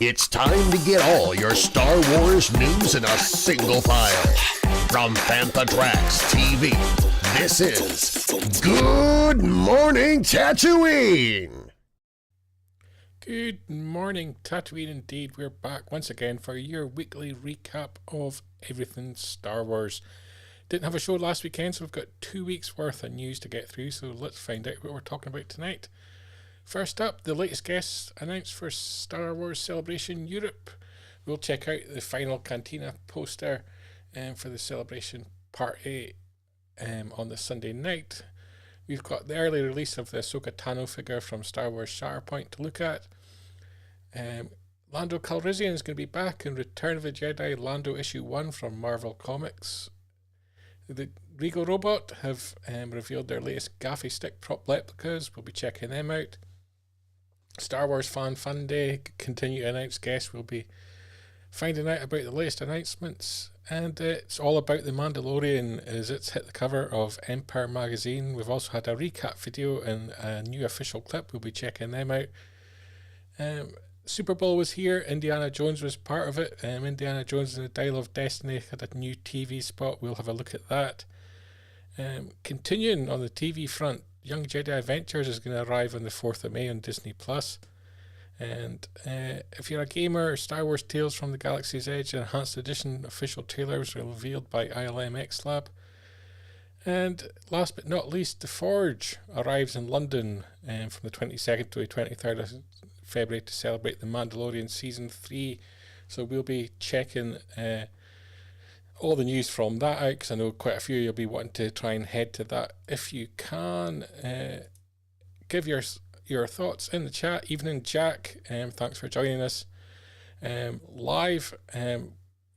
It's time to get all your Star Wars news in a single file. From Bantha Tracks TV, this is Good Morning Tatooine! Good morning, Tatooine indeed. We're back once again for your weekly recap of everything Star Wars. Didn't have a show last weekend, so we've got 2 weeks worth of news to get through, so let's find out what we're talking about tonight. First up, the latest guests announced for Star Wars Celebration Europe. We'll check out the final Cantina poster for the Celebration Part 8 on the Sunday night. We've got the early release of the Ahsoka Tano figure from Star Wars Shatterpoint to look at. Lando Calrissian is going to be back in Return of the Jedi Lando Issue 1 from Marvel Comics. The Regal Robot have revealed their latest Gaffi Stick Prop Replicas. We'll be checking them out. Star Wars Fun Day continue to announce guests. We'll be finding out about the latest announcements, and it's all about the Mandalorian as it's hit the cover of Empire magazine. We've also had a recap video and a new official clip. We'll be checking them out. Super Bowl was here. Indiana Jones was part of it. Indiana Jones and the Dial of Destiny had a new TV spot. We'll have a look at that. Continuing on the TV front, Young Jedi Adventures is going to arrive on the 4th of May on Disney+. And if you're a gamer, Star Wars Tales from the Galaxy's Edge Enhanced Edition official trailers are revealed by ILM Lab. And last but not least, The Forge arrives in London from the 22nd to the 23rd of February to celebrate the Mandalorian Season 3. So we'll be checking all the news from that out, because I know quite a few you'll be wanting to try and head to that. If you can, give your thoughts in the chat. Evening Jack, thanks for joining us live.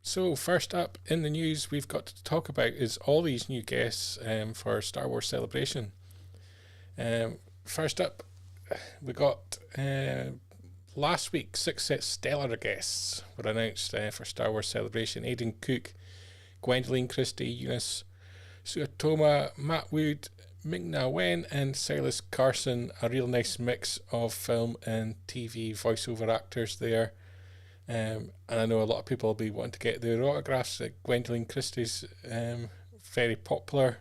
So first up in the news we've got to talk about is all these new guests for Star Wars Celebration. First up, we got last week 6 stellar guests were announced for Star Wars Celebration. Aidan Cook, Gwendolyn Christie, Eunice Suotoma, Matt Wood, Ming-Na Wen and Silas Carson. A real nice mix of film and TV voiceover actors there. And I know a lot of people will be wanting to get their autographs. Gwendolyn Christie's very popular,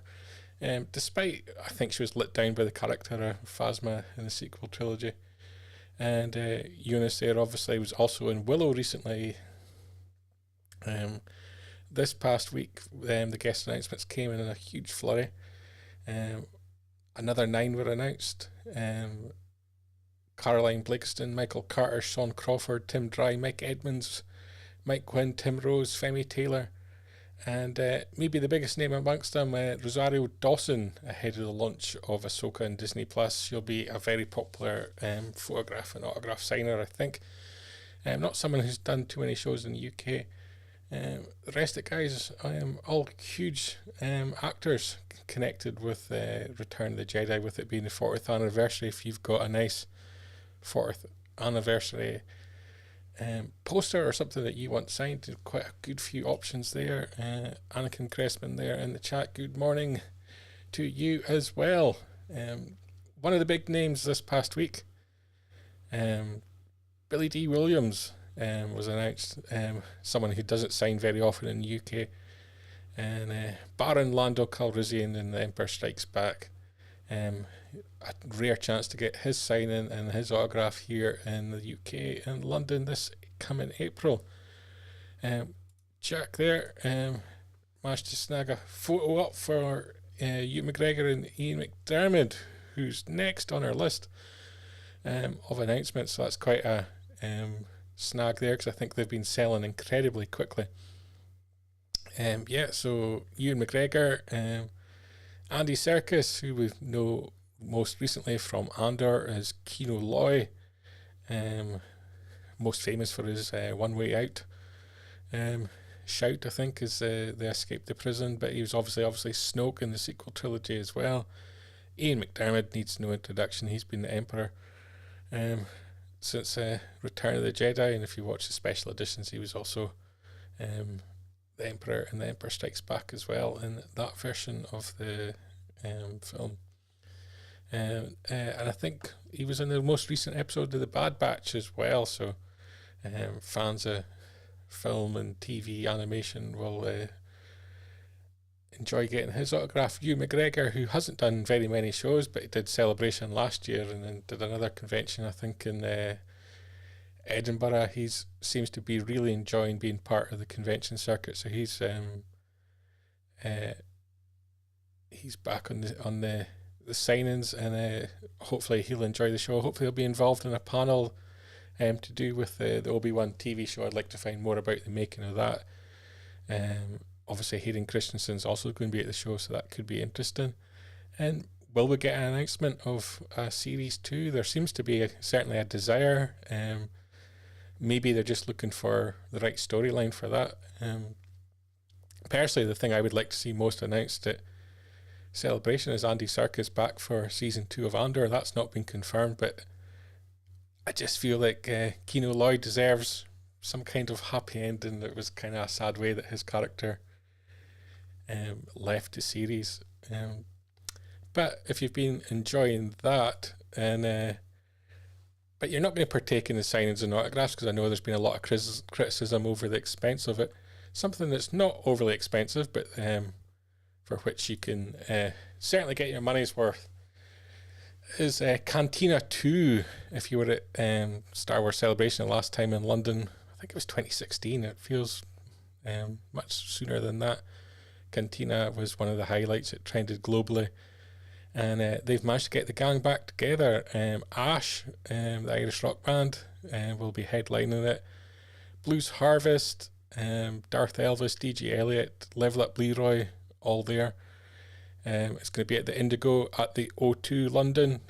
despite I think she was let down by the character of Phasma in the sequel trilogy. And Eunice there obviously was also in Willow recently. This past week, the guest announcements came in a huge flurry. Another 9 were announced. Caroline Blakiston, Michael Carter, Sean Crawford, Tim Dry, Mike Edmonds, Mike Quinn, Tim Rose, Femi Taylor, and maybe the biggest name amongst them, Rosario Dawson, ahead of the launch of Ahsoka and Disney+. She'll be a very popular photograph and autograph signer, I think. Not someone who's done too many shows in the UK. The rest of the guys, all huge actors connected with Return of the Jedi, with it being the 40th anniversary. If you've got a nice 40th anniversary poster or something that you want signed, quite a good few options there. Anakin Cressman there in the chat, good morning to you as well. one of the big names this past week, Billy D. Williams was announced, someone who doesn't sign very often in the UK, and Baron Lando Calrissian in The Empire Strikes Back. A rare chance to get his signing and his autograph here in the UK and London this coming April. Jack there managed to snag a photo up for Ewan McGregor and Ian McDiarmid, who's next on our list of announcements. So that's quite a snag there, because I think they've been selling incredibly quickly. So Ewan McGregor, Andy Serkis, who we know most recently from Andor as Kino Loy, most famous for his One Way Out shout, I think, as they escaped the prison, but he was obviously Snoke in the sequel trilogy as well. Ian McDiarmid needs no introduction. He's been the Emperor since Return of the Jedi, and if you watch the special editions, he was also the Emperor in The Empire Strikes Back as well in that version of the film. And I think he was in the most recent episode of The Bad Batch as well, so fans of film and TV animation will enjoy getting his autograph. Ewan McGregor, who hasn't done very many shows, but he did Celebration last year and then did another convention, I think, in Edinburgh. He seems to be really enjoying being part of the convention circuit, so he's back on the signings, and hopefully he'll enjoy the show. Hopefully he'll be involved in a panel to do with the Obi-Wan TV show. I'd like to find more about the making of that. Obviously Hayden Christensen's also going to be at the show, so that could be interesting. And will we get an announcement of Series 2? There seems to be certainly a desire. Maybe they're just looking for the right storyline for that. Personally, the thing I would like to see most announced at Celebration is Andy Serkis back for Season 2 of Andor. That's not been confirmed, but I just feel like Kino Loy deserves some kind of happy ending. It was kind of a sad way that his character left the series. But if you've been enjoying that, and but you're not going to partake in the signings and autographs, because I know there's been a lot of criticism over the expense of it. Something that's not overly expensive, but for which you can certainly get your money's worth, is Cantina 2. If you were at Star Wars Celebration the last time in London, I think it was 2016. It feels much sooner than that. Cantina was one of the highlights. It trended globally, and they've managed to get the gang back together. Ash, the Irish rock band, will be headlining it. Blues Harvest, Darth Elvis, DJ Elliott, Level Up Leroy, all there. It's going to be at the Indigo at the O2 London.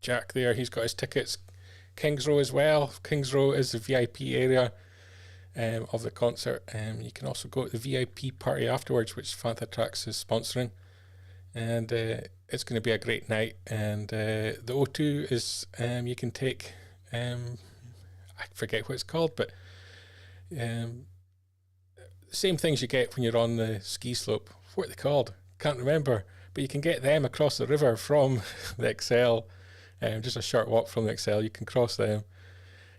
Jack there, he's got his tickets. Kings Row as well. Kings Row is the VIP area of the concert. You can also go to the VIP party afterwards, which Fantha Tracks is sponsoring, and it's going to be a great night. And the O2 is you can take I forget what it's called, but same things you get when you're on the ski slope. What are they called? Can't remember. But you can get them across the river from the Excel. Just a short walk from the Excel. You can cross them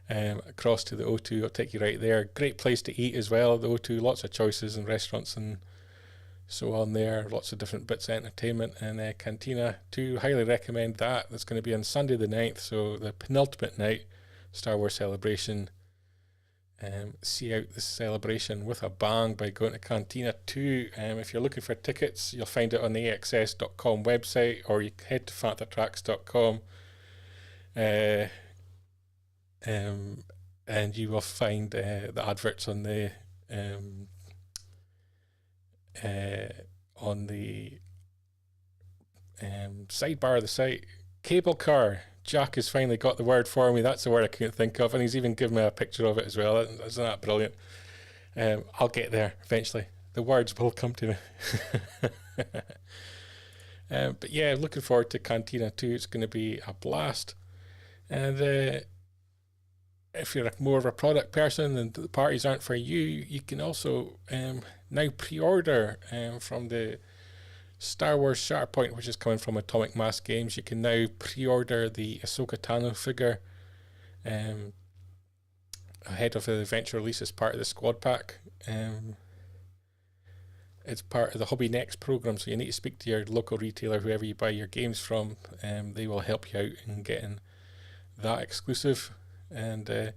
across to the O2. It'll take you right there. Great place to eat as well, the O2. Lots of choices and restaurants and so on there. Lots of different bits of entertainment. And Cantina 2, highly recommend that. That's going to be on Sunday the 9th, so the penultimate night, Star Wars Celebration. See out the celebration with a bang by going to Cantina 2. If you're looking for tickets, you'll find it on the AXS.com website, or you head to fanthatracks.com, and you will find the adverts on the sidebar of the site. Cable car. Jack has finally got the word for me. That's the word I couldn't think of, and he's even given me a picture of it as well. Isn't that brilliant? I'll get there eventually. The words will come to me. But yeah, looking forward to Cantina 2. It's going to be a blast. And if you're more of a product person and the parties aren't for you, you can also now pre-order from the Star Wars Shatterpoint, which is coming from Atomic Mass Games. You can now pre-order the Ahsoka Tano figure ahead of the eventual release as part of the squad pack. It's part of the Hobby Next program, so you need to speak to your local retailer, whoever you buy your games from. They will help you out in getting that exclusive, and a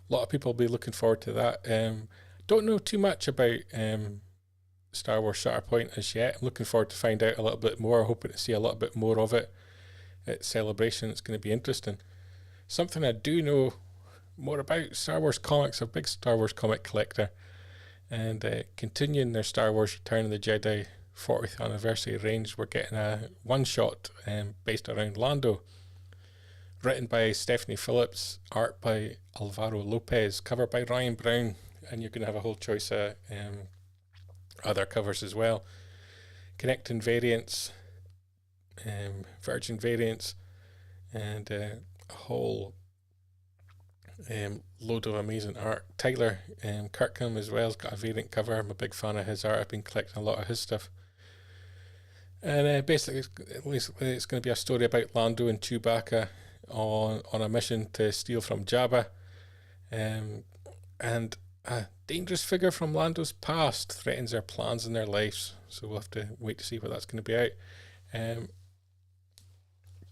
lot of people will be looking forward to that. Don't know too much about Star Wars Shatterpoint as yet. I'm looking forward to find out a little bit more, hoping to see a little bit more of it at Celebration. It's going to be interesting. Something I do know more about, Star Wars comics. I'm a big Star Wars comic collector, and continuing their Star Wars Return of the Jedi 40th anniversary range, we're getting a one-shot based around Lando, written by Stephanie Phillips, art by Alvaro Lopez, cover by Ryan Brown, and you're going to have a whole choice of other covers as well. Connecting variants, Virgin variants, and a whole load of amazing art. Tyler Kirkham as well has got a variant cover. I'm a big fan of his art. I've been collecting a lot of his stuff. And basically it's going to be a story about Lando and Chewbacca on a mission to steal from Jabba, and a dangerous figure from Lando's past threatens their plans and their lives. So we'll have to wait to see what that's going to be out.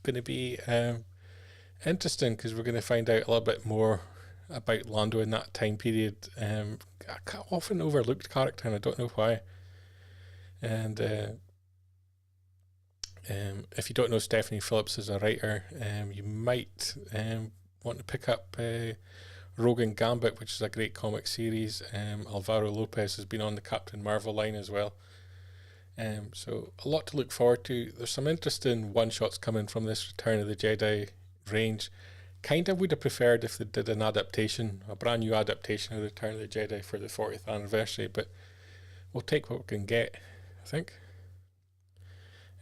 Going to be interesting, because we're going to find out a little bit more about Lando in that time period. A often overlooked character, and I don't know why. And if you don't know Stephanie Phillips as a writer, you might want to pick up Rogue and Gambit, which is a great comic series. Alvaro Lopez has been on the Captain Marvel line as well. So a lot to look forward to. There's some interesting one-shots coming from this Return of the Jedi range. Kind of would have preferred if they did an adaptation, a brand new adaptation of Return of the Jedi for the 40th anniversary, but we'll take what we can get, I think.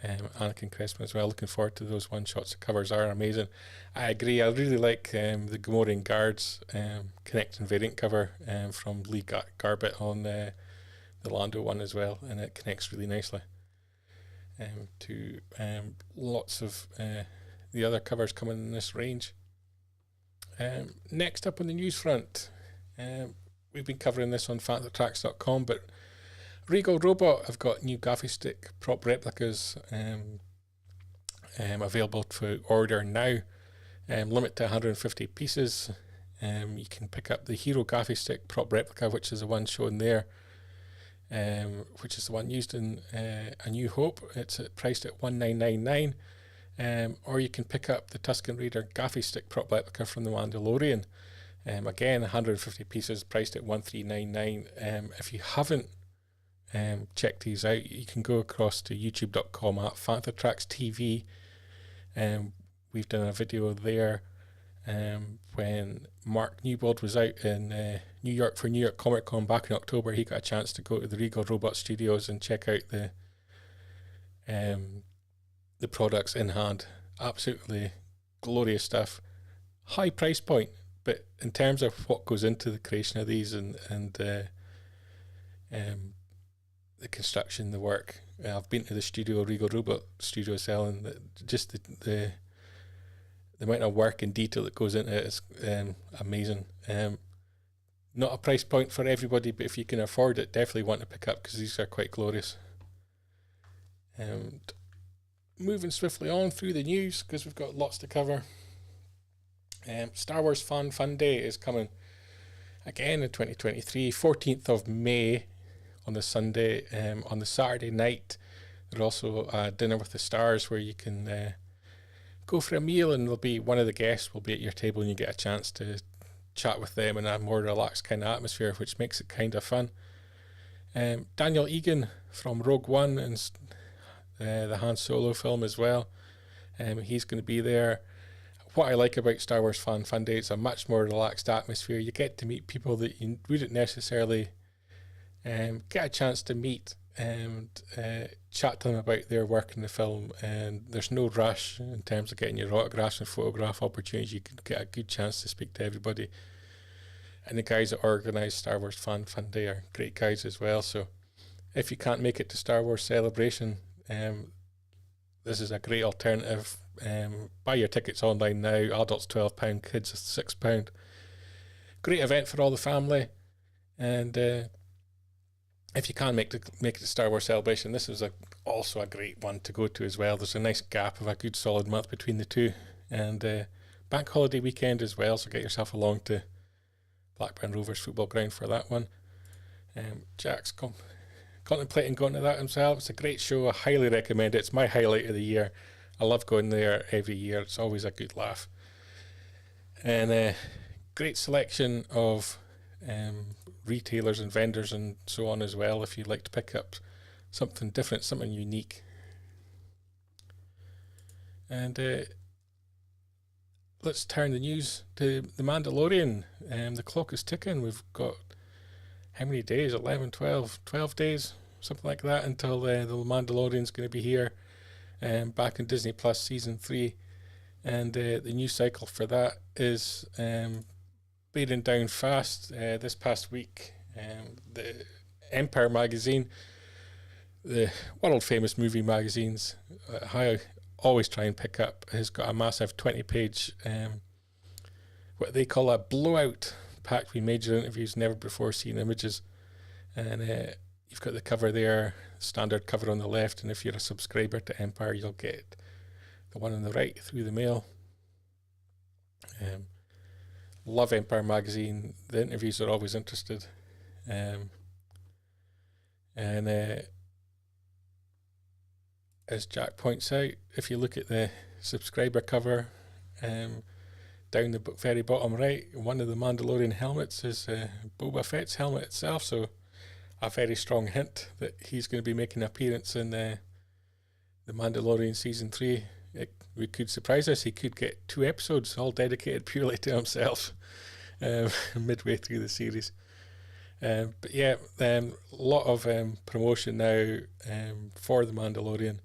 Anakin Cressman as well, looking forward to those one-shots. The covers are amazing. I agree, I really like the Gamorrean Guards connecting variant cover from Lee Garbett on the Lando one as well, and it connects really nicely to lots of the other covers coming in this range. Next up on the news front, we've been covering this on FantaTracks.com, but Regal Robot have got new Gaffi Stick Prop Replicas available for order now. Limit to 150 pieces. You can pick up the Hero Gaffi Stick Prop Replica, which is the one shown there, which is the one used in A New Hope. It's priced at $19.99. Or you can pick up the Tusken Raider Gaffi Stick Prop Replica from the Mandalorian. Again, 150 pieces, priced at $13.99. If you haven't check these out, you can go across to youtube.com at FantaTracks TV. We've done a video there when Mark Newbold was out in New York for New York Comic Con back in October. He got a chance to go to the Regal Robot studios and check out the products in hand. Absolutely glorious stuff. High price point, but in terms of what goes into the creation of these and the construction, the work. I've been to the studio, Regal Robot studio cell, and just the amount of work and detail that goes into it is amazing. Not a price point for everybody, but if you can afford it, definitely want to pick up, because these are quite glorious. And moving swiftly on through the news, because we've got lots to cover. Star Wars Fun Day is coming again in 2023, 14th of May. On the Sunday. On the Saturday night, there's also a dinner with the stars where you can go for a meal, and there'll be one of the guests will be at your table, and you get a chance to chat with them in a more relaxed kind of atmosphere, which makes it kind of fun. Daniel Egan from Rogue One and the Han Solo film as well. He's going to be there. What I like about Star Wars Fun Day, it's a much more relaxed atmosphere. You get to meet people that you wouldn't necessarily get a chance to meet and chat to them about their work in the film, and there's no rush in terms of getting your autographs and photograph opportunities. You can get a good chance to speak to everybody, and the guys that organise Star Wars Fun Day are great guys as well. So if you can't make it to Star Wars Celebration, this is a great alternative. Buy your tickets online now. Adults £12, kids £6. Great event for all the family. And if you can make it to Star Wars Celebration, this is also a great one to go to as well. There's a nice gap of a good solid month between the two. And bank holiday weekend as well, so get yourself along to Blackburn Rovers football ground for that one. Jack's contemplating going to that himself. It's a great show. I highly recommend it. It's my highlight of the year. I love going there every year. It's always a good laugh. And great selection of retailers and vendors and so on as well, if you'd like to pick up something different, something unique. And let's turn the news to The Mandalorian. The clock is ticking. We've got how many days? 11, 12 days, something like that, until The Mandalorian's going to be here back in Disney Plus Season 3. And the news cycle for that is bearing down fast. This past week, the Empire magazine, the world famous movie magazines, I always try and pick up, has got a massive 20-page what they call a blowout, packed with major interviews, never before seen images. And you've got the cover there, standard cover on the left, and if you're a subscriber to Empire, you'll get the one on the right through the mail. Love Empire magazine. The interviews are always interested. As Jack points out, if you look at the subscriber cover, down the very bottom right, one of the Mandalorian helmets is Boba Fett's helmet itself, so a very strong hint that he's going to be making an appearance in the Mandalorian Season 3. We could surprise us. He could get 2 episodes all dedicated purely to himself midway through the series. But yeah, a lot of promotion now for The Mandalorian.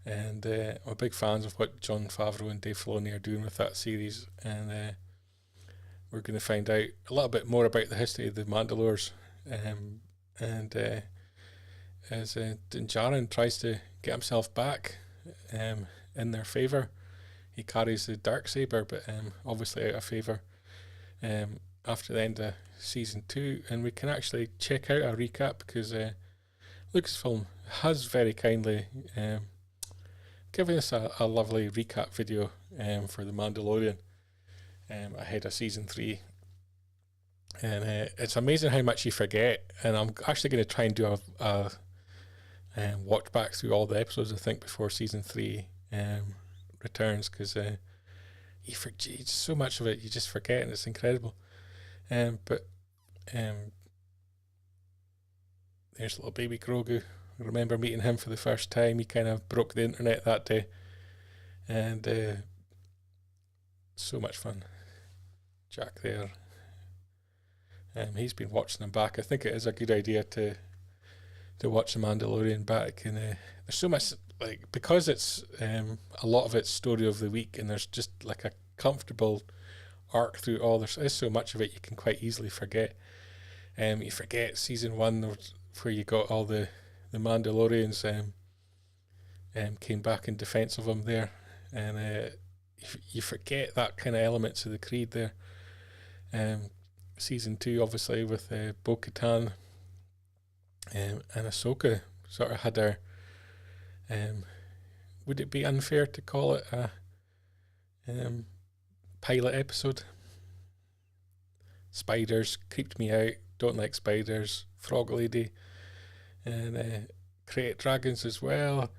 And I'm big fans of what Jon Favreau and Dave Filoni are doing with that series. And we're going to find out a little bit more about the history of the Mandalores. As Din Djarin tries to get himself back in their favour, he carries the Darksaber, but obviously out of favour after the end of Season 2. And we can actually check out a recap because Lucasfilm has very kindly given us a lovely recap video for The Mandalorian ahead of Season 3. And it's amazing how much you forget, and I'm actually going to try and do a watch back through all the episodes, I think, before Season 3 returns, because you forget so much of it, you just forget, and it's incredible. But there's little baby Grogu. I remember meeting him for the first time. He kind of broke the internet that day, and so much fun. Jack there. He's been watching them back. I think it is a good idea to watch The Mandalorian back, and there's so much, like, because it's a lot of it's story of the week, and there's just like a comfortable arc through all. There is so much of it you can quite easily forget. You forget Season 1 where you got all the Mandalorians came back in defense of him there, and you forget that kind of elements of the creed there. Season 2 obviously with Bo-Katan and Ahsoka sort of had our would it be unfair to call it a pilot episode? Spiders creeped me out, don't like spiders. Frog Lady, and Create Dragons as well.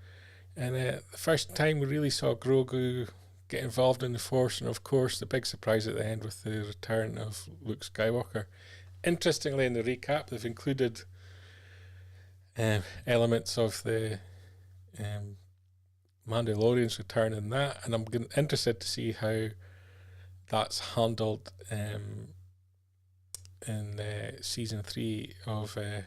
And the first time we really saw Grogu get involved in the Force, and of course the big surprise at the end with the return of Luke Skywalker. Interestingly, in the recap, they've included elements of the Mandalorian's return in that, and I'm interested to see how that's handled in Season 3 of The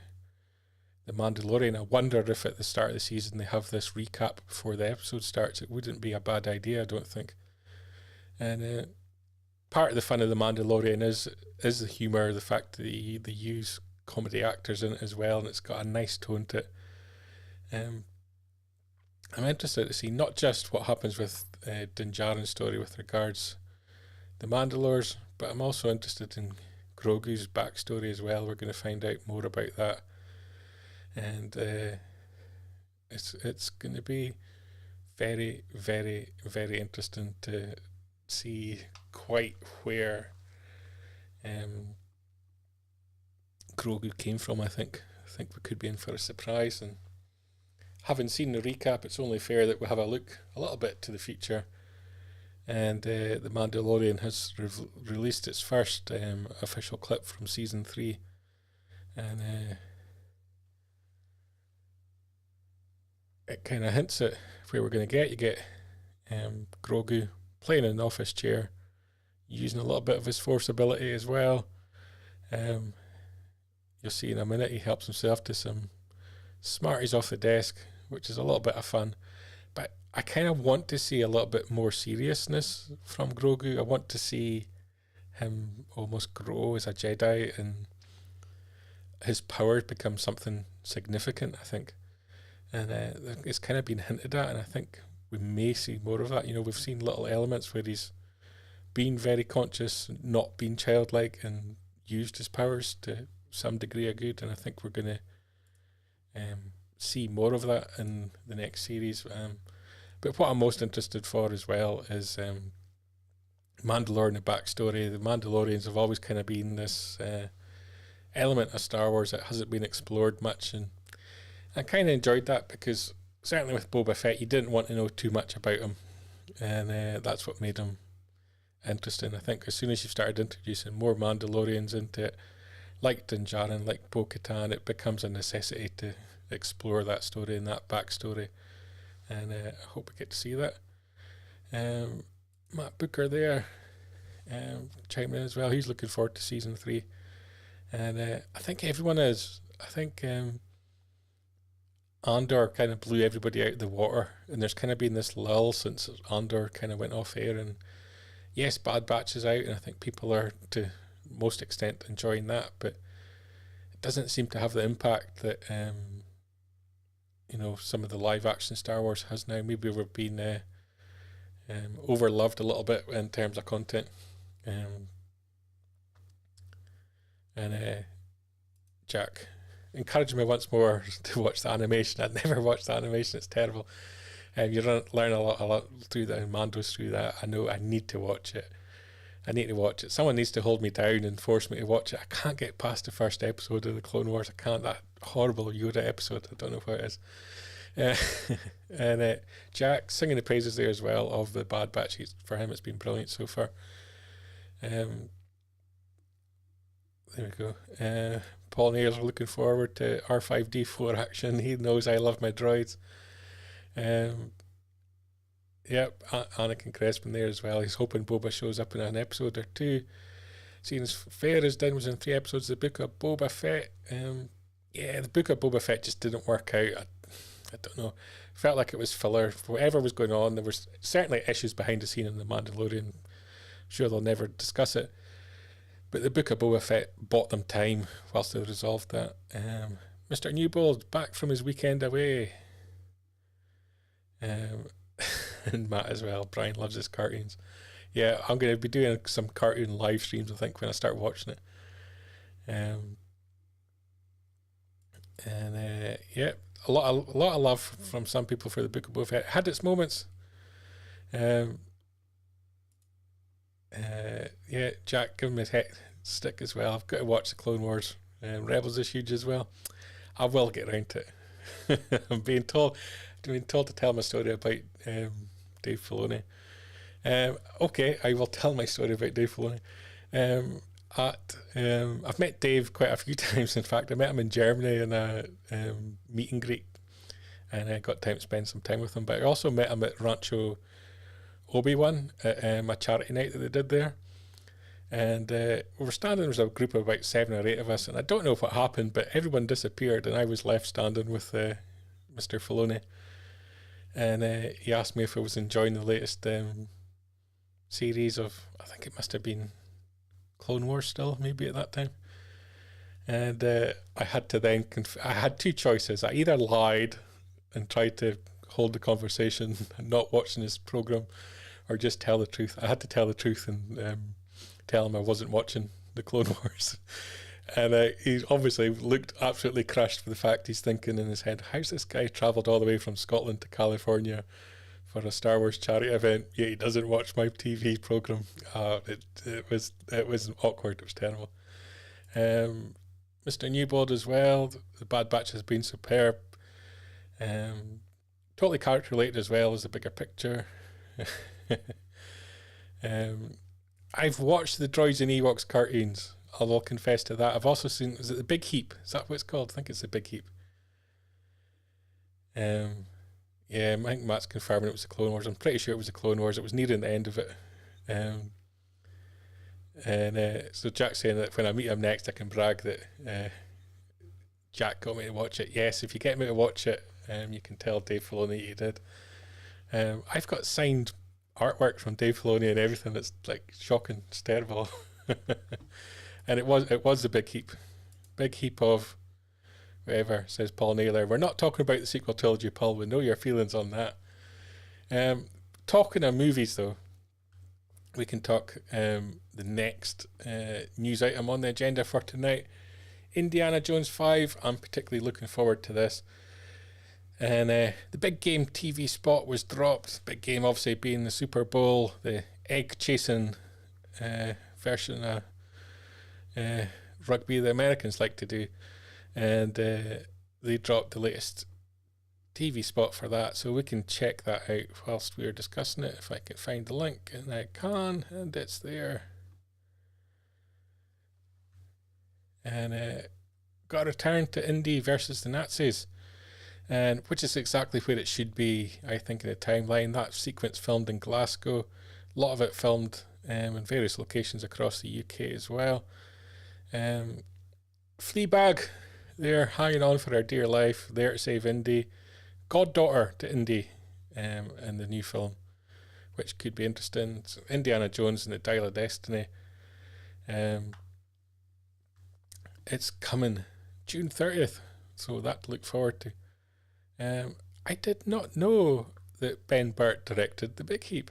Mandalorian. I wonder if at the start of the season they have this recap before the episode starts. It wouldn't be a bad idea, I don't think. And part of the fun of The Mandalorian is the humour, the fact that they use comedy actors in it as well, and it's got a nice tone to it. I'm interested to see not just what happens with Din Djarin's story with regards the Mandalores, but I'm also interested in Grogu's backstory as well. We're going to find out more about that, and it's going to be very, very, very interesting to see quite where Grogu came from. I think we could be in for a surprise, and having seen the recap, it's only fair that we have a look a little bit to the future. And The Mandalorian has released its first official clip from season 3, and it kind of hints at where we're going to get. You get Grogu playing in an office chair, using a little bit of his force ability as well. You'll see in a minute he helps himself to some Smarties off the desk, which is a little bit of fun. But I kind of want to see a little bit more seriousness from Grogu. I want to see him almost grow as a Jedi and his powers become something significant, I think. And it's kind of been hinted at, and I think we may see more of that. You know, we've seen little elements where he's been very conscious, not been childlike, and used his powers to some degree of good, and I think we're going to see more of that in the next series. But what I'm most interested for as well is Mandalorian, the backstory. The Mandalorians have always kind of been this element of Star Wars that hasn't been explored much, and I kind of enjoyed that, because certainly with Boba Fett you didn't want to know too much about him, and that's what made him interesting. I think as soon as you started introducing more Mandalorians into it, like Din Djarin, like Bo-Katan, it becomes a necessity to explore that story and that backstory, and I hope we get to see that. Matt Booker there chiming in as well. He's looking forward to season 3, and I think everyone is. I think Andor kind of blew everybody out of the water, and there's kind of been this lull since Andor kind of went off air, and yes, Bad Batch is out, and I think people are to most extent enjoying that, but it doesn't seem to have the impact that some of the live action Star Wars has now. Maybe we're being overloved a little bit in terms of content, and Jack encouraged me once more to watch the animation. I'd never watched the animation, it's terrible. You learn a lot through that, and Mando's through that. I know I need to watch it. Someone needs to hold me down and force me to watch it. I can't get past the first episode of the Clone Wars. I can't. That horrible Yoda episode, I don't know what it is. And Jack singing the praises there as well of the Bad Batch. For him, it's been brilliant so far. There we go. Paul Nair's looking forward to R5D4 action. He knows I love my droids. Yep, Anakin Crespin there as well. He's hoping Boba shows up in an episode or two. Seeing as fair as Din was in 3 episodes of the Book of Boba Fett. The Book of Boba Fett just didn't work out. I don't know. Felt like it was filler. Whatever was going on, there was certainly issues behind the scene in The Mandalorian. I'm sure they'll never discuss it. But the Book of Boba Fett bought them time whilst they resolved that. Mr. Newbold back from his weekend away. And Matt as well. Brian loves his cartoons. Yeah, I'm going to be doing some cartoon live streams, I think, when I start watching it. A lot of love from some people for the Book of Boba Fett. It had its moments. Jack, give him his head stick as well. I've got to watch the Clone Wars. Rebels is huge as well. I will get around to it. I'm being told to tell my story about Dave Filoni. Okay, I will tell my story about Dave Filoni. I've met Dave quite a few times. In fact, I met him in Germany in a meet and greet, and I got time to spend some time with him. But I also met him at Rancho Obi-Wan at a charity night that they did there. And we were standing, there was a group of about 7 or 8 of us, and I don't know what happened, but everyone disappeared, and I was left standing with Mr. Filoni. And he asked me if I was enjoying the latest series of, I think it must have been Clone Wars still, maybe at that time. And I had to then, I had 2 choices. I either lied and tried to hold the conversation and not watching his program, or just tell the truth. I had to tell the truth and tell him I wasn't watching the Clone Wars. And he obviously looked absolutely crushed for the fact he's thinking in his head, how's this guy travelled all the way from Scotland to California for a Star Wars charity event, yet he doesn't watch my TV program? It was awkward. It was terrible. Mr. Newbold as well. The Bad Batch has been superb. Totally character related as well as the bigger picture. I've watched the Droids and Ewoks cartoons. I'll confess to that. I've also seen, is it the Big Heap? Is that what it's called? I think it's the Big Heap. Yeah, I think Matt's confirming it was the Clone Wars. I'm pretty sure it was the Clone Wars. It was nearing the end of it. So Jack's saying that when I meet him next, I can brag that Jack got me to watch it. Yes, if you get me to watch it, you can tell Dave Filoni you did. I've got signed artwork from Dave Filoni and everything. It's like shocking. It's terrible. And it was the big heap of whatever, says Paul Naylor. We're not talking about the sequel trilogy, Paul. We know your feelings on that. Talking of movies, though, we can talk the next news item on the agenda for tonight. Indiana Jones 5. I'm particularly looking forward to this. And the big game TV spot was dropped. Big game obviously being the Super Bowl, the egg-chasing version of rugby the Americans like to do. And they dropped the latest TV spot for that, so we can check that out whilst we're discussing it, if I can find the link, and I can, and it's there. And got a return to Indy versus the Nazis, and which is exactly where it should be, I think, in the timeline. That sequence filmed in Glasgow, a lot of it filmed in various locations across the UK as well. Fleabag, they're hanging on for their dear life, there to save Indy. Goddaughter to Indy in the new film, which could be interesting. It's Indiana Jones and the Dial of Destiny. It's coming June 30th, so that to look forward to. I did not know that Ben Burt directed The Big Heap.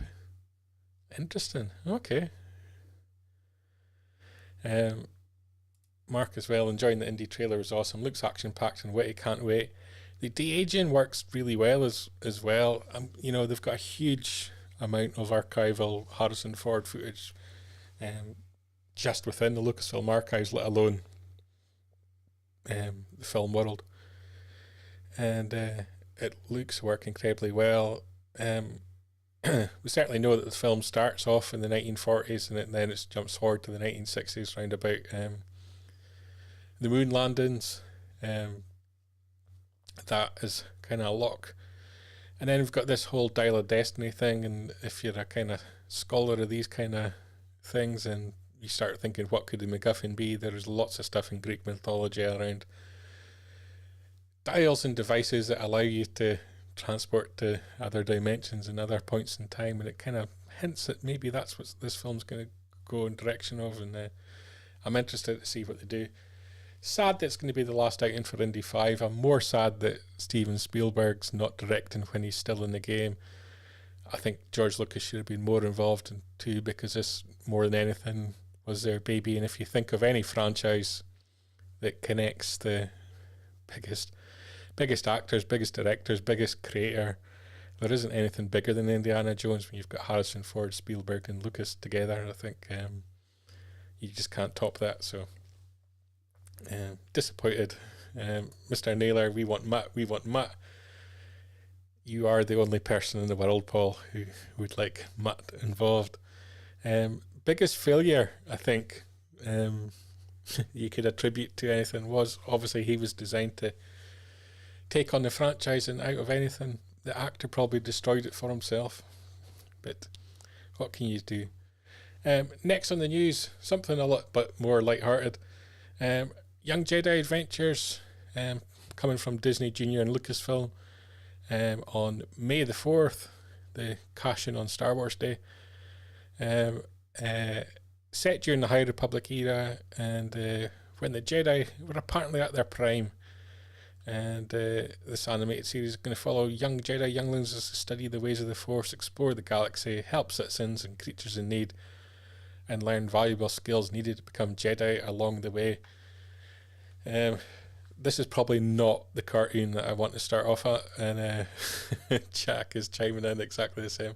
Interesting. Okay. Mark as well, enjoying the Indy trailer, was awesome. Looks action-packed and witty, can't wait. The de-aging works really well as well. They've got a huge amount of archival Harrison Ford footage just within the Lucasfilm archives, let alone the film world. And it looks to work incredibly well. We certainly know that the film starts off in the 1940s and then it jumps forward to the 1960s round about the moon landings. That is kind of a lock. And then we've got this whole Dial of Destiny thing, and if you're a kind of scholar of these kind of things and you start thinking what could the MacGuffin be, there's lots of stuff in Greek mythology around dials and devices that allow you to transport to other dimensions and other points in time, and it kind of hints that maybe that's what this film's going to go in direction of, and I'm interested to see what they do. Sad that it's going to be the last outing for Indy 5. I'm more sad that Steven Spielberg's not directing when he's still in the game. I think George Lucas should have been more involved too, because this, more than anything, was their baby. And if you think of any franchise that connects the biggest actors, biggest directors, biggest creator, there isn't anything bigger than Indiana Jones when you've got Harrison Ford, Spielberg and Lucas together. I think you just can't top that. So disappointed. Mr. Naylor, we want Matt. You are the only person in the world, Paul, who would like Matt involved. Biggest failure, I think, you could attribute to anything was obviously he was designed to take on the franchise, and out of anything, the actor probably destroyed it for himself. But what can you do? Next on the news, something a lot but more lighthearted. Young Jedi Adventures, coming from Disney Junior and Lucasfilm, on May the 4th, the cash-in on Star Wars Day. Set during the High Republic era, and when the Jedi were apparently at their prime. And this animated series is going to follow young Jedi younglings as they study the ways of the Force, explore the galaxy, help citizens and creatures in need, and learn valuable skills needed to become Jedi along the way. This is probably not the cartoon that I want to start off at, and Jack is chiming in exactly the same.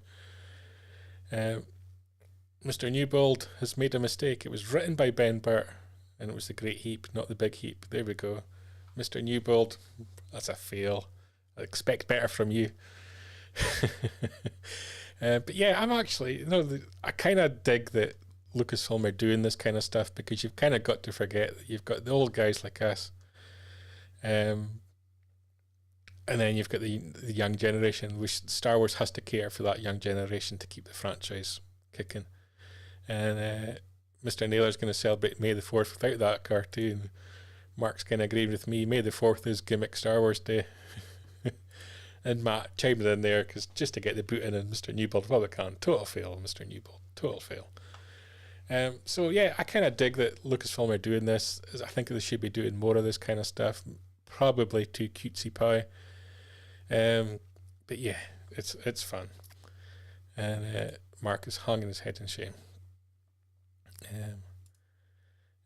Mr. Newbold has made a mistake. It was written by Ben Burt, and it was the Great Heap, not the Big Heap. There we go. Mr. Newbold, that's a fail. I expect better from you. But yeah, I'm actually, I kind of dig that Lucasfilm are doing this kind of stuff, because you've kind of got to forget that you've got the old guys like us, and then you've got the young generation, which Star Wars has to care for that young generation to keep the franchise kicking. And Mr. Naylor's going to celebrate May the 4th without that cartoon. Mark's kind of agreeing with me. May the 4th is Gimmick Star Wars Day. And Matt chimed in there, because just to get the boot in, and Mr. Newbold, well, we can. Total fail, Mr. Newbold. Total fail. So yeah, I kind of dig that Lucasfilm are doing this. I think they should be doing more of this kind of stuff. Probably too cutesy pie. But yeah, it's fun. And Mark is hanging his head in shame.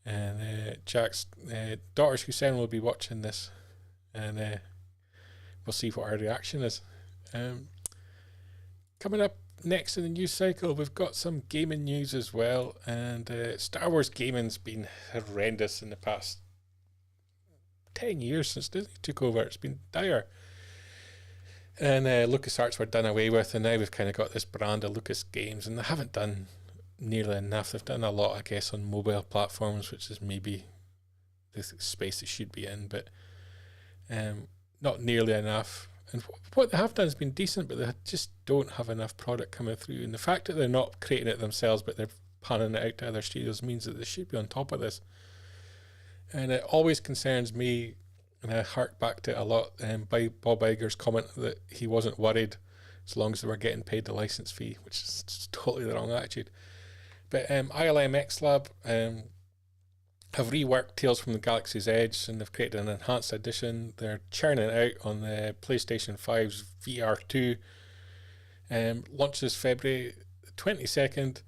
And Jack's daughters Hussein will be watching this, and we'll see what our reaction is. Coming up next in the news cycle, we've got some gaming news as well, and Star Wars gaming's been horrendous in the past 10 years since Disney took over. It's been dire. And LucasArts were done away with, and now we've kind of got this brand of Lucas Games, and they haven't done nearly enough. They've done a lot, I guess, on mobile platforms, which is maybe the space it should be in, but not nearly enough. And what they have done has been decent, but they just don't have enough product coming through. And the fact that they're not creating it themselves, but they're panning it out to other studios, means that they should be on top of this. And it always concerns me, and I hark back to it a lot, by Bob Iger's comment that he wasn't worried as long as they were getting paid the license fee, which is just totally the wrong attitude. But ILM X Lab have reworked Tales from the Galaxy's Edge, and they've created an enhanced edition. They're churning it out on the PlayStation 5's VR2. Launches February 22nd,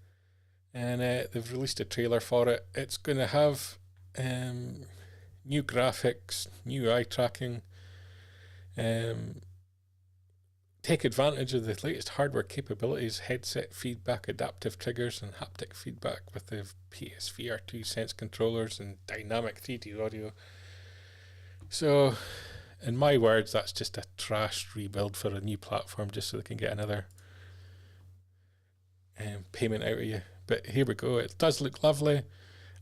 and they've released a trailer for it. It's going to have new graphics, new eye tracking, take advantage of the latest hardware capabilities, headset feedback, adaptive triggers, and haptic feedback with the PSVR2 Sense controllers and dynamic 3D audio. So, in my words, that's just a trash rebuild for a new platform, just so they can get another payment out of you. But here we go. It does look lovely.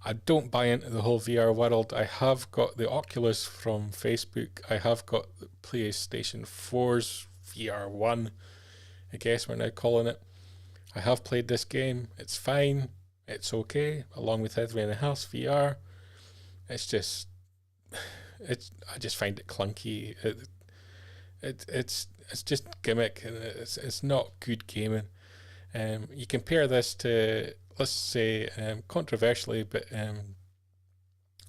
I don't buy into the whole VR world. I have got the Oculus from Facebook. I have got the PlayStation 4's VR1, I guess we're now calling it. I have played this game. It's fine. It's okay, along with everything else VR. It's just, I just find it clunky. It's just gimmick, and it's not good gaming. You compare this to, let's say, controversially, but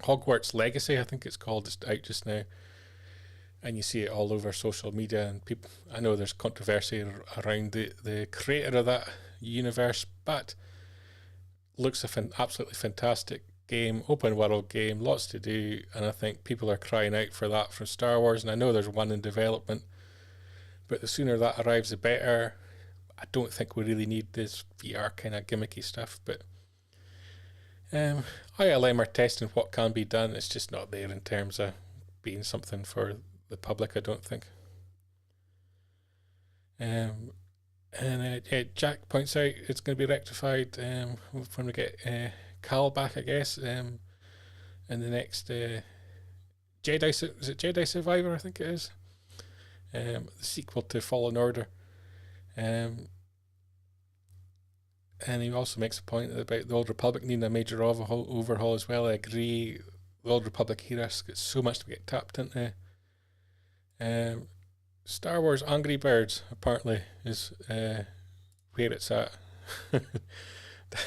Hogwarts Legacy, I think it's called, it's out just now, and you see it all over social media, and people, I know there's controversy around the creator of that universe, but looks absolutely fantastic game, open world game, lots to do, and I think people are crying out for that from Star Wars, and I know there's one in development, but the sooner that arrives the better. I don't think we really need this VR kind of gimmicky stuff, but ILM are testing what can be done. It's just not there in terms of being something for the public, I don't think. Jack points out it's going to be rectified when we get Cal back, I guess, in the next Jedi Survivor, I think it is, the sequel to Fallen Order. And he also makes a point about the Old Republic needing a major overhaul as well. I agree. The Old Republic era's got so much to get tapped into. Star Wars Angry Birds apparently is where it's at. I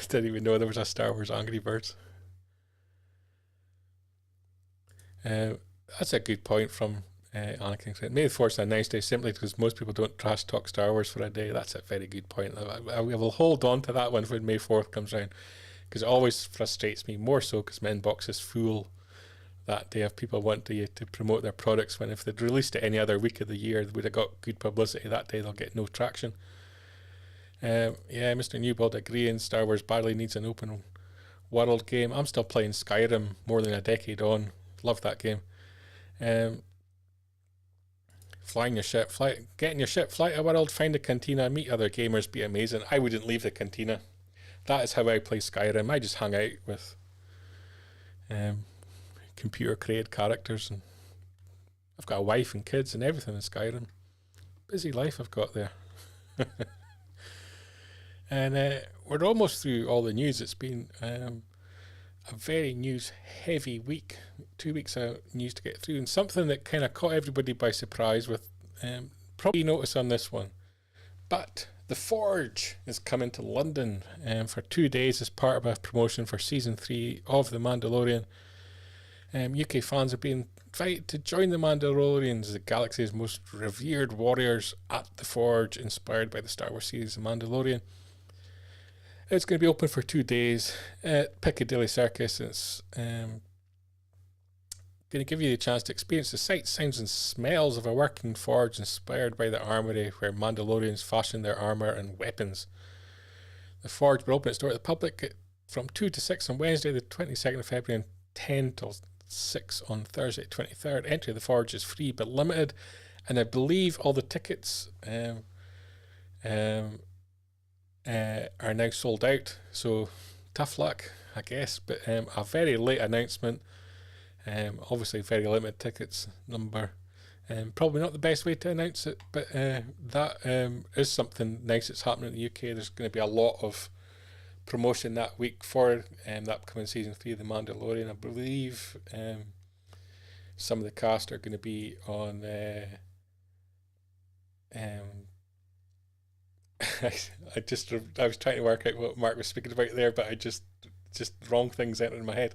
didn't even know there was a Star Wars Angry Birds. That's a good point from Anakin said, "May the Force a nice day," simply because most people don't trash talk Star Wars for a day. That's a very good point. I will hold on to that one when May 4th comes around, because it always frustrates me, more so because my inbox is full that day of people wanting to promote their products, when if they'd released it any other week of the year, they would have got good publicity. That day they'll get no traction. Mr. Newbold agreeing Star Wars badly needs an open world game. I'm still playing Skyrim more than a decade on. Love that game. Getting your ship, fly a world, find a cantina, meet other gamers, be amazing. I wouldn't leave the cantina. That is how I play Skyrim. I just hang out with computer created characters, and I've got a wife and kids and everything in Skyrim. Busy life I've got there. And we're almost through all the news. It's been a very news heavy week. 2 weeks of news to get through, and something that kind of caught everybody by surprise with probably notice on this one, but The Forge is coming to London for 2 days as part of a promotion for season 3 of The Mandalorian. UK fans are being invited to join the Mandalorians, the galaxy's most revered warriors, at The Forge, inspired by the Star Wars series The Mandalorian. It's going to be open for 2 days at Piccadilly Circus. It's going to give you the chance to experience the sights, sounds and smells of a working forge inspired by the armory where Mandalorians fashion their armour and weapons. The Forge will open its door to the public from 2 to 6 on Wednesday the 22nd of February and 10 till 6 on Thursday the 23rd. Entry to the Forge is free but limited, and I believe all the tickets are now sold out, so tough luck, I guess. But a very late announcement, obviously very limited tickets number, probably not the best way to announce it, but that is something nice that's happening in the UK. There's going to be a lot of promotion that week for the upcoming season 3 of The Mandalorian. I believe some of the cast are going to be on I was trying to work out what Mark was speaking about there, but I just wrong things entered in my head.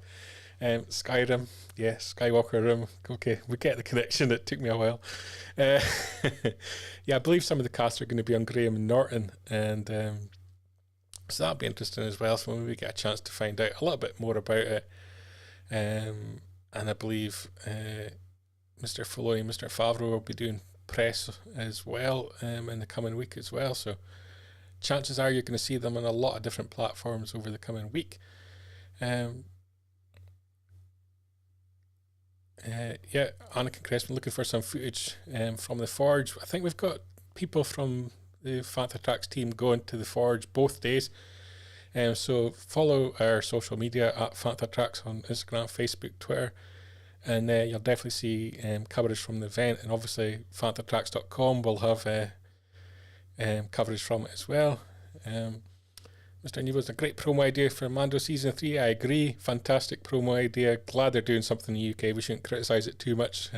Skyrim, yeah, Skywalker Room. Okay, we get the connection. It took me a while. Yeah, I believe some of the cast are going to be on Graham Norton, and so that'll be interesting as well. So maybe we get a chance to find out a little bit more about it. And I believe Mr. Filoni and Mr. Favreau will be doing press as well in the coming week as well. So chances are you're going to see them on a lot of different platforms over the coming week. Anakin Cressman looking for some footage from the Forge. I think we've got people from the Fantha Tracks team going to the Forge both days. So follow our social media at Fantha Tracks on Instagram, Facebook, Twitter, and you'll definitely see coverage from the event. And obviously fanthatracks.com will have coverage from it as well. Mr. Newell's a great promo idea for Mando Season 3. I agree. Fantastic promo idea. Glad they're doing something in the UK. We shouldn't criticise it too much.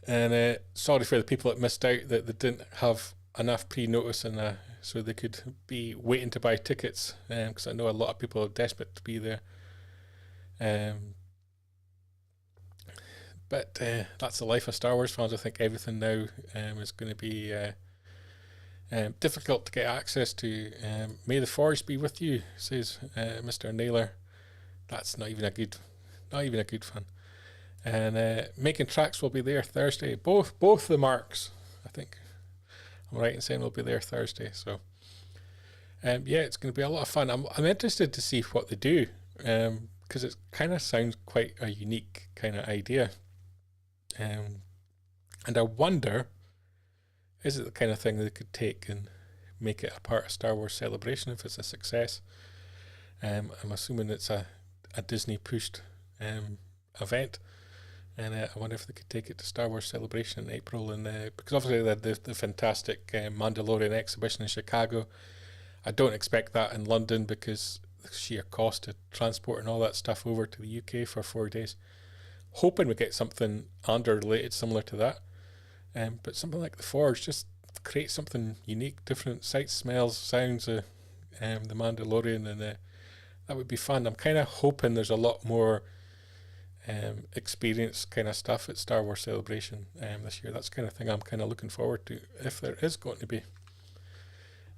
And sorry for the people that missed out, that they didn't have enough pre-notice and so they could be waiting to buy tickets, because I know a lot of people are desperate to be there. But that's the life of Star Wars fans. I think everything now is going to be difficult to get access to. May the Force be with you, says Mr. Naylor. That's not even a good fun. And Making Tracks will be there Thursday. Both the Marks, I think I'm right in saying, will be there Thursday. So it's going to be a lot of fun. I'm interested to see what they do, because it kind of sounds quite a unique kind of idea. And I wonder, is it the kind of thing they could take and make it a part of Star Wars Celebration if it's a success? I'm assuming it's a Disney pushed event, and I wonder if they could take it to Star Wars Celebration in April. And because obviously they had the fantastic Mandalorian exhibition in Chicago. I don't expect that in London because the sheer cost of transport and all that stuff over to the UK for 4 days. Hoping we get something Andor related similar to that. But something like the Forge, just create something unique, different sights, smells, sounds of the Mandalorian, and that would be fun. I'm kind of hoping there's a lot more experience kind of stuff at Star Wars Celebration this year. That's the kind of thing I'm kind of looking forward to, if there is going to be.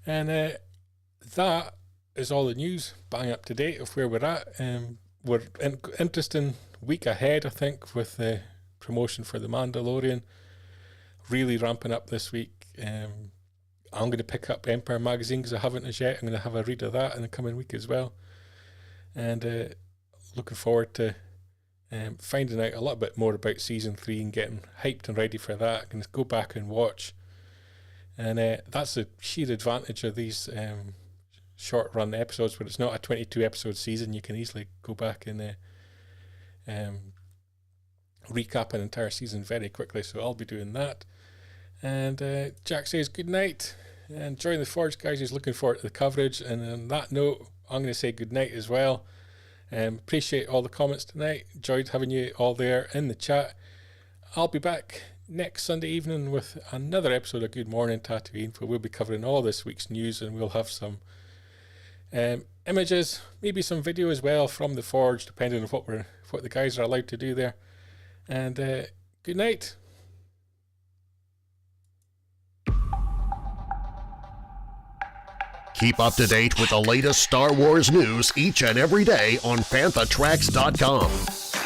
And that is all the news, bang up to date of where we're at. We're interesting week ahead, I think, with the promotion for the Mandalorian really ramping up this week. I'm going to pick up Empire magazine because I haven't as yet. I'm going to have a read of that in the coming week as well, and looking forward to finding out a little bit more about season 3 and getting hyped and ready for that. I can go back and watch, and that's the sheer advantage of these short run episodes where it's not a 22 episode season. You can easily go back and recap an entire season very quickly, so I'll be doing that. And Jack says good night and join the Forge, guys. He's looking forward to the coverage, and on that note I'm going to say good night as well. Appreciate all the comments tonight, enjoyed having you all there in the chat. I'll be back next Sunday evening with another episode of Good Morning Tatooine, where we'll be covering all this week's news, and we'll have some images, maybe some video as well from the Forge, depending on what the guys are allowed to do there. And good night. Keep up to date with the latest Star Wars news each and every day on panthatracks.com.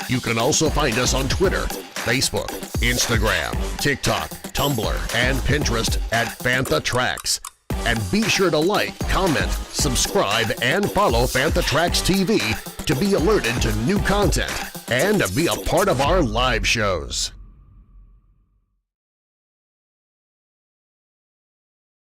You can also find us on Twitter, Facebook, Instagram, TikTok, Tumblr, and Pinterest at Panthatracks. And be sure to like, comment, subscribe, and follow Panthatracks TV to be alerted to new content and to be a part of our live shows.